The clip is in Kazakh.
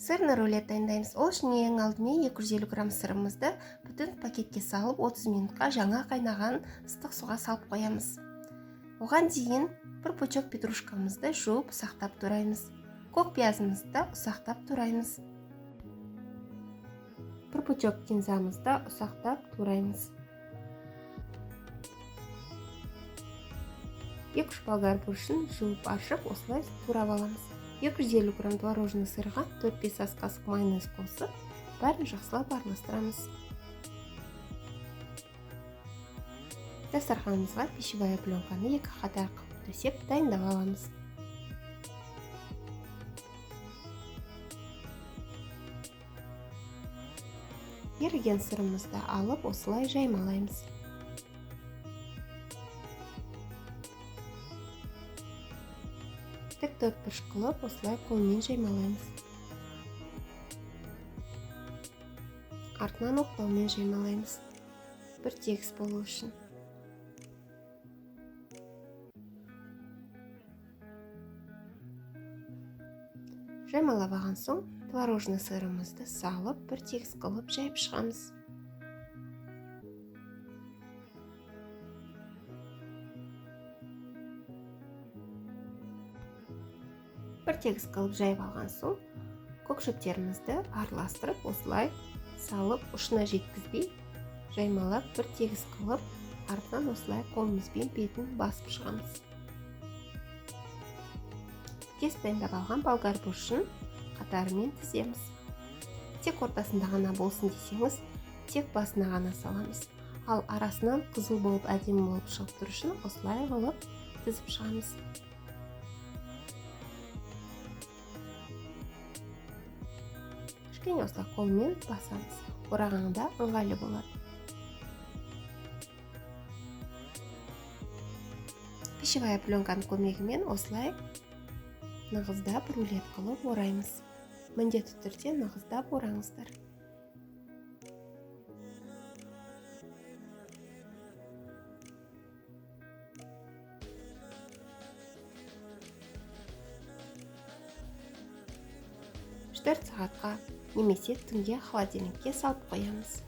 Сырный рулет дайындаймыз. Ол үшін ең алдымен 250 грамм сырымызды бүтін пакетке салып 30 минутқа жаңа қайнаған ыстық суға салып қоямыз. Оған дейін бір пучок петрушкамызды жуып ұсақтап тураймыз. Көк пиязымызды ұсақтап тураймыз. Бір пучок кинзамызды ұсақтап тураймыз. 2-3 болгар бұрышын жуып ашып, осылай турап аламыз. 250 грамм творожный сырға 4-5 ас қасық майонез қосып, бәрін жақсылап араластырамыз. Дастарханымызға пищевая пленканы 2 қатар қылып төсеп дайындап аламыз. Еріген сырымызды алып, осылай жаймалаймыз. Тік төртбұрыш қылып, осылай қолмен жаймалаймыз. Артынан оқтаумен жаймалаймыз. Бір тегіс болу үшін. Жаймалап алған соң, творожный сырымызды салып, бір тегіс қылып жайып шығамыз. Бір тегіс қылып жайып алған соң, көкшөптерімізді араластырып, осылай салып, ұшына жеткізбей, жаймалап, бір тегіс қылып, артынан осылай қолымызбен бетін басып шығамыз. Тез дайындап алған болгар бұрышын қатарымен тіземіз. Тек ортасында ғана болсын десеңіз, тек басына ғана саламыз. Ал арасынан қызыл болып, әдемі болып шығып тұру үшін осылай қылып тізіп шығамыз. Кішкене осылай қолмен басамыз. Орағанда ыңғайлы болады. Пищевая пленканың көмегімен осылай нығыздап рулет қылып ораймыз. Міндетті түрде нығыздап ораңыздар. Төрт сағатқа немесе түнге холодильникке салып қоямыз.